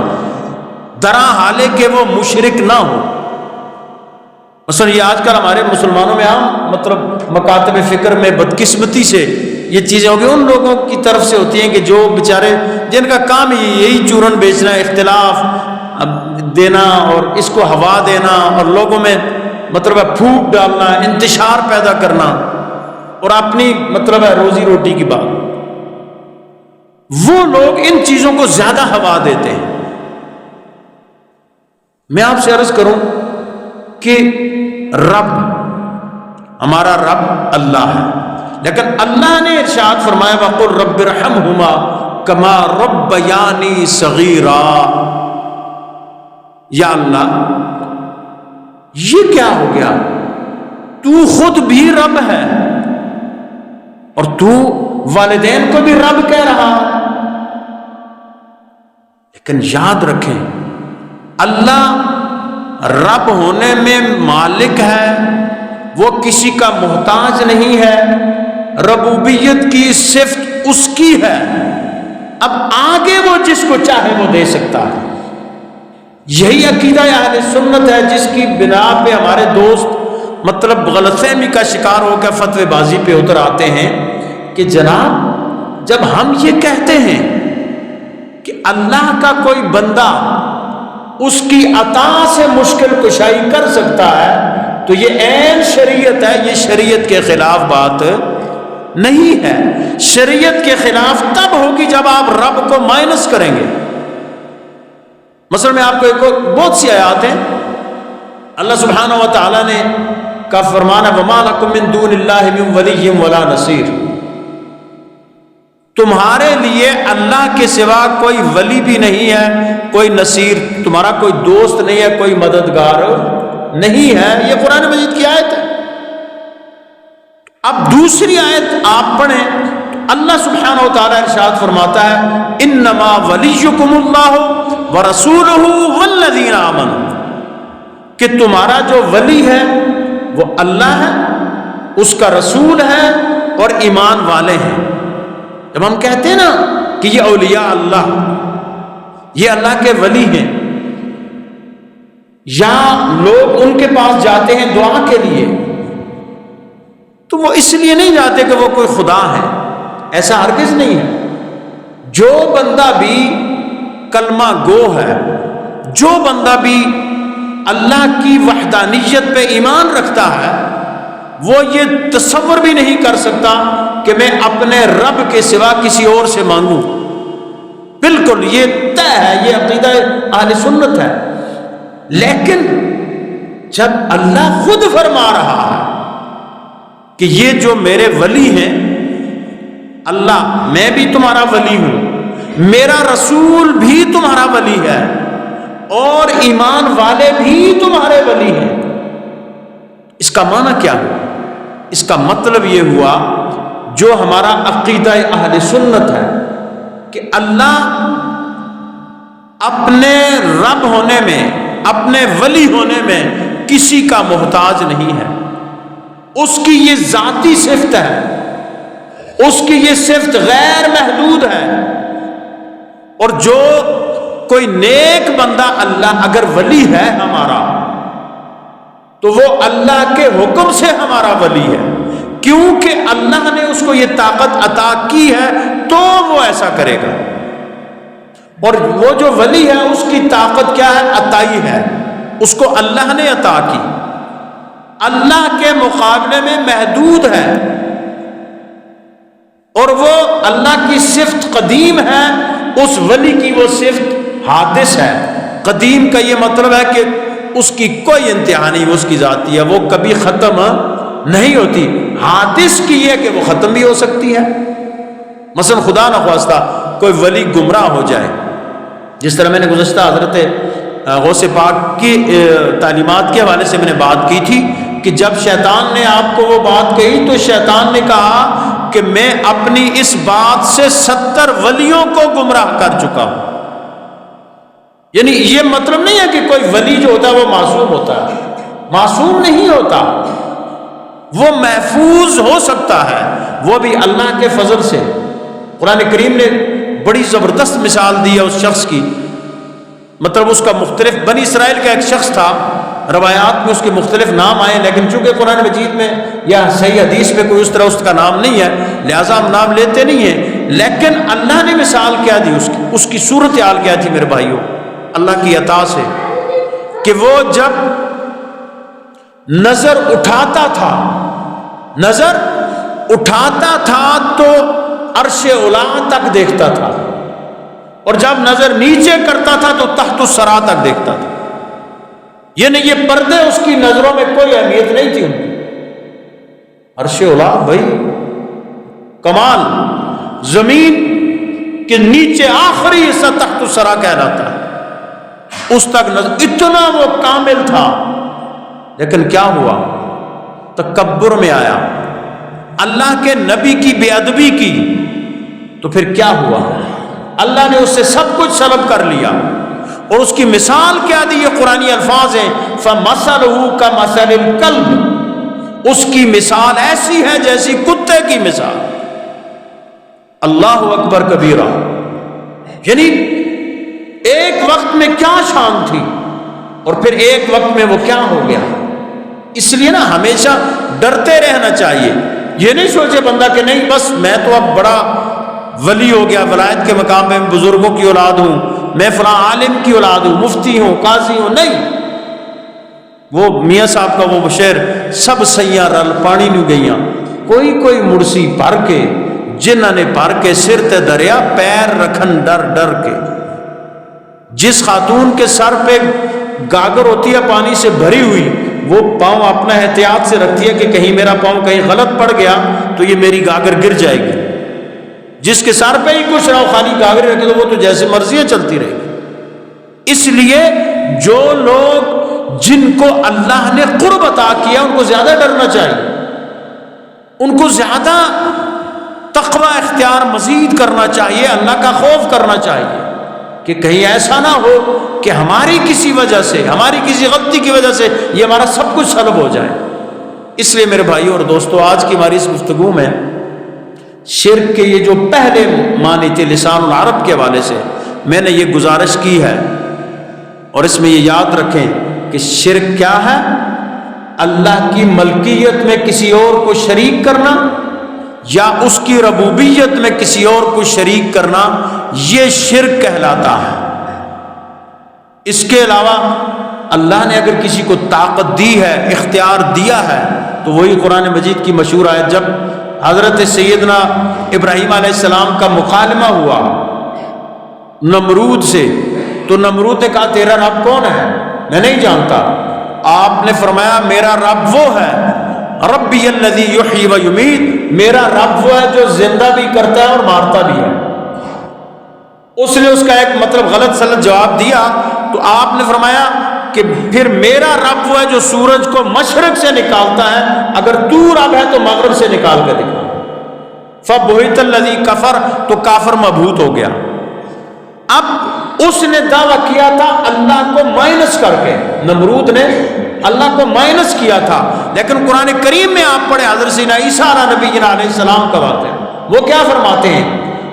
درا حالے کہ وہ مشرک نہ ہو۔ مثلا یہ آج کل ہمارے مسلمانوں میں عام مطلب مکاتب فکر میں بدقسمتی سے یہ چیزیں ہوگی، ان لوگوں کی طرف سے ہوتی ہیں کہ جو بیچارے جن کا کام یہی چورن بیچنا، اختلاف دینا اور اس کو ہوا دینا اور لوگوں میں مطلب پھوٹ ڈالنا، انتشار پیدا کرنا اور اپنی مطلب ہے روزی روٹی کی بات، وہ لوگ ان چیزوں کو زیادہ ہوا دیتے ہیں۔ میں آپ سے عرض کروں کہ رب، ہمارا رب اللہ ہے، لیکن اللہ نے ارشاد فرمایا وَقُلْ رَبِّ ارْحَمْهُمَا كَمَا رَبَّيَانِي صَغِيرًا۔ یا اللہ یہ کیا ہو گیا؟ تو خود بھی رب ہے اور تو والدین کو بھی رب کہہ رہا، لیکن یاد رکھیں اللہ رب ہونے میں مالک ہے، وہ کسی کا محتاج نہیں ہے، ربوبیت کی صفت اس کی ہے، اب آگے وہ جس کو چاہے وہ دے سکتا ہے۔ یہی عقیدہ اہل سنت ہے، جس کی بنا پہ ہمارے دوست مطلب غلط فہمی کا شکار ہو کر فتوی بازی پہ اتر آتے ہیں کہ جناب جب ہم یہ کہتے ہیں کہ اللہ کا کوئی بندہ اس کی عطا سے مشکل کشائی کر سکتا ہے تو یہ عین شریعت ہے، یہ شریعت کے خلاف بات نہیں ہے۔ شریعت کے خلاف تب ہوگی جب آپ رب کو مائنس کریں گے۔ مثلا میں آپ کو ایک بہت سی آیات ہیں، اللہ سبحانہ و تعالیٰ نے کا فرمانا وَمَا لَكُم مِّن دُونِ اللَّهِ مِن وَلِيٍّ وَلَا نَصِيرٍ، تمہارے لیے اللہ کے سوا کوئی ولی بھی نہیں ہے، کوئی نصیر، تمہارا کوئی دوست نہیں ہے، کوئی مددگار نہیں ہے۔ یہ قرآن مجید کی آیت ہے۔ اب دوسری آیت آپ پڑھیں تو اللہ سبحانہ و تعالیٰ ارشاد فرماتا ہے انما ولیکم اللہ ورسولہ والذین آمنوا، کہ تمہارا جو ولی ہے وہ اللہ ہے، اس کا رسول ہے اور ایمان والے ہیں۔ جب ہم کہتے ہیں نا کہ یہ اولیاء اللہ، یہ اللہ کے ولی ہیں، یا لوگ ان کے پاس جاتے ہیں دعا کے لیے، تو وہ اس لیے نہیں جاتے کہ وہ کوئی خدا ہے، ایسا ہرگز نہیں ہے۔ جو بندہ بھی کلمہ گو ہے، جو بندہ بھی اللہ کی وحدانیت پہ ایمان رکھتا ہے، وہ یہ تصور بھی نہیں کر سکتا کہ میں اپنے رب کے سوا کسی اور سے مانگوں۔ بالکل یہ طے ہے، یہ عقیدہ اہل سنت ہے۔ لیکن جب اللہ خود فرما رہا ہے کہ یہ جو میرے ولی ہیں، اللہ میں بھی تمہارا ولی ہوں، میرا رسول بھی تمہارا ولی ہے، اور ایمان والے بھی تمہارے ولی ہیں، اس کا معنی کیا ہوا؟ اس کا مطلب یہ ہوا جو ہمارا عقیدہ اہل سنت ہے کہ اللہ اپنے رب ہونے میں، اپنے ولی ہونے میں کسی کا محتاج نہیں ہے، اس کی یہ ذاتی صفت ہے، اس کی یہ صفت غیر محدود ہے۔ اور جو کوئی نیک بندہ اللہ اگر ولی ہے ہمارا، تو وہ اللہ کے حکم سے ہمارا ولی ہے، کیونکہ اللہ نے اس کو یہ طاقت عطا کی ہے تو وہ ایسا کرے گا۔ اور وہ جو ولی ہے اس کی طاقت کیا ہے؟ عطائی ہے، اس کو اللہ نے عطا کی، اللہ کے مقابلے میں محدود ہے، اور وہ اللہ کی صفت قدیم ہے، اس ولی کی وہ صفت حادث ہے۔ قدیم کا یہ مطلب ہے کہ اس کی کوئی انتہا نہیں، اس کی ذاتی ہے، وہ کبھی ختم نہیں ہوتی۔ حادث کی یہ کہ وہ ختم بھی ہو سکتی ہے۔ مثلا خدا نخواستہ کوئی ولی گمراہ ہو جائے، جس طرح میں نے گزشتہ حضرت غوث پاک کی تعلیمات کے حوالے سے میں نے بات کی تھی کہ جب شیطان نے آپ کو وہ بات کہی تو شیطان نے کہا کہ میں اپنی اس بات سے 70 ولیوں کو گمراہ کر چکا ہوں۔ یعنی یہ مطلب نہیں ہے کہ کوئی ولی جو ہوتا ہے وہ معصوم ہوتا ہے، معصوم نہیں ہوتا، وہ محفوظ ہو سکتا ہے، وہ بھی اللہ کے فضل سے۔ قرآن کریم نے بڑی زبردست مثال دی ہے اس شخص کی، مطلب اس کا مختلف بنی اسرائیل کا ایک شخص تھا، روایات میں اس کے مختلف نام آئے، لیکن چونکہ قرآن مجید میں یا صحیح حدیث میں کوئی اس طرح اس کا نام نہیں ہے لہٰذا ہم نام لیتے نہیں ہیں، لیکن اللہ نے مثال کیا دی، اس کی صورتحال کیا تھی میرے بھائیوں اللہ کی عطا سے، کہ وہ جب نظر اٹھاتا تھا تو عرش اعلیٰ تک دیکھتا تھا، اور جب نظر نیچے کرتا تھا تو تحت الثری تک دیکھتا تھا۔ یعنی یہ پردے اس کی نظروں میں کوئی اہمیت نہیں تھی ان کی۔ عرش اعلیٰ بھائی کمال، زمین کے نیچے آخری حصہ تحت الثری کہلاتا ہے، اس تک نظر، اتنا وہ کامل تھا۔ لیکن کیا ہوا؟ تکبر میں آیا، اللہ کے نبی کی بے ادبی کی، تو پھر کیا ہوا؟ اللہ نے اس سے سب کچھ سلب کر لیا، اور اس کی مثال کیا دی؟ یہ قرآنی الفاظ ہیں، فَمَثَلُهُ كَمَثَلِ الْكَلْبِ، اس کی مثال ایسی ہے جیسی کتے کی مثال۔ اللہ اکبر کبیرہ، یعنی ایک وقت میں کیا شان تھی اور پھر ایک وقت میں وہ کیا ہو گیا۔ اس لیے نا ہمیشہ ڈرتے رہنا چاہیے، یہ نہیں سوچے بندہ کہ نہیں بس میں تو اب بڑا ولی ہو گیا، ولایت کے مقام میں بزرگوں کی اولاد ہوں، میں فلاں عالم کی اولاد ہوں، مفتی ہوں، قاضی ہوں۔ نہیں، وہ میاں صاحب کا وہ شعر، سب سیاں رل پانی نو گئیاں، کوئی مرسی بھر کے، جنہاں نے بھر کے سر تے دریا، پیر رکھن ڈر ڈر کے۔ جس خاتون کے سر پہ گاگر ہوتی ہے پانی سے بھری ہوئی، وہ پاؤں اپنا احتیاط سے رکھتی ہے کہ کہیں میرا پاؤں کہیں غلط پڑ گیا تو یہ میری گاگر گر جائے گی۔ جس کے سر پہ ہی کچھ نہ ہو، خالی گاگر رکھے تو وہ تو جیسے مرضی چلتی رہے گی۔ اس لیے جو لوگ جن کو اللہ نے قرب عطا کیا ان کو زیادہ ڈرنا چاہیے، ان کو زیادہ تقوی اختیار مزید کرنا چاہیے، اللہ کا خوف کرنا چاہیے کہ کہیں ایسا نہ ہو کہ ہماری کسی وجہ سے، ہماری کسی غلطی کی وجہ سے یہ ہمارا سب کچھ سلب ہو جائے۔ اس لیے میرے بھائیوں اور دوستو، آج کی ہماری اس گفتگو میں شرک کے یہ جو پہلے معنی تھے لسان العرب کے حوالے سے میں نے یہ گزارش کی ہے، اور اس میں یہ یاد رکھیں کہ شرک کیا ہے؟ اللہ کی ملکیت میں کسی اور کو شریک کرنا یا اس کی ربوبیت میں کسی اور کو شریک کرنا، یہ شرک کہلاتا ہے۔ اس کے علاوہ اللہ نے اگر کسی کو طاقت دی ہے، اختیار دیا ہے، تو وہی قرآن مجید کی مشہور آیت، جب حضرت سیدنا ابراہیم علیہ السلام کا مکالمہ ہوا نمرود سے، تو نمرود نے کہا تیرا رب کون ہے؟ میں نہیں جانتا۔ آپ نے فرمایا میرا رب وہ ہے، ربی الذی یحیی و یمیت، میرا رب وہ ہے جو زندہ بھی کرتا ہے اور مارتا بھی ہے۔ اس نے اس کا ایک مطلب غلط سلط جواب دیا، تو آپ نے فرمایا کہ پھر میرا رب وہ ہے جو سورج کو مشرق سے نکالتا ہے، اگر تو رب ہے تو مغرب سے نکال کے دکھا۔ فبہت الذی کفر، تو کافر مبہوت ہو گیا۔ اب اس نے دعویٰ کیا تھا اللہ کو مائنس کر کے، نمرود نے اللہ کو مائنس کیا تھا، لیکن قرآن کریم میں آپ پڑھے حضرت سیدنا عیسیٰ نبی علیہ السلام کا بات ہے، وہ کیا فرماتے ہیں؟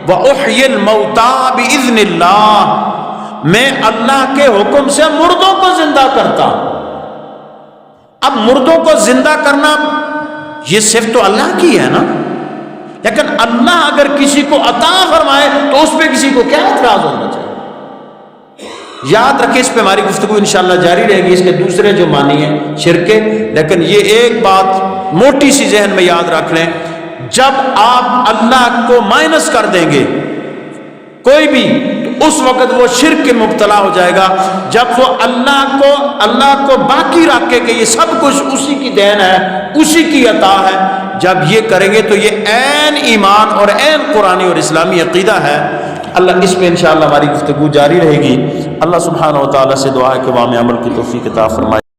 وَأُحْيِي الْمَوْتَى بِإِذْنِ اللَّهِ، میں اللہ کے حکم سے مردوں کو زندہ کرتا ہوں۔ اب مردوں کو زندہ کرنا یہ صرف تو اللہ کی ہے نا، لیکن اللہ اگر کسی کو عطا فرمائے تو اس پہ کسی کو کیا اعتراض ہونا چاہیے؟ یاد رکھیں، اس پہ ہماری گفتگو انشاءاللہ جاری رہے گی، اس کے دوسرے جو معنی ہیں شرک کے، لیکن یہ ایک بات موٹی سی ذہن میں یاد رکھ لیں، جب آپ اللہ کو مائنس کر دیں گے کوئی بھی، تو اس وقت وہ شرک کے مبتلا ہو جائے گا۔ جب وہ اللہ کو باقی رکھ کے کہ یہ سب کچھ اسی کی دین ہے، اسی کی عطا ہے، جب یہ کریں گے تو یہ عین ایمان اور عین قرآنی اور اسلامی عقیدہ ہے۔ اللہ اس پہ انشاءاللہ ہماری گفتگو جاری رہے گی۔ اللہ سبحانہ و تعالیٰ سے دعا ہے کہ وہ ہمیں عمل کی توفیق عطا فرمائے۔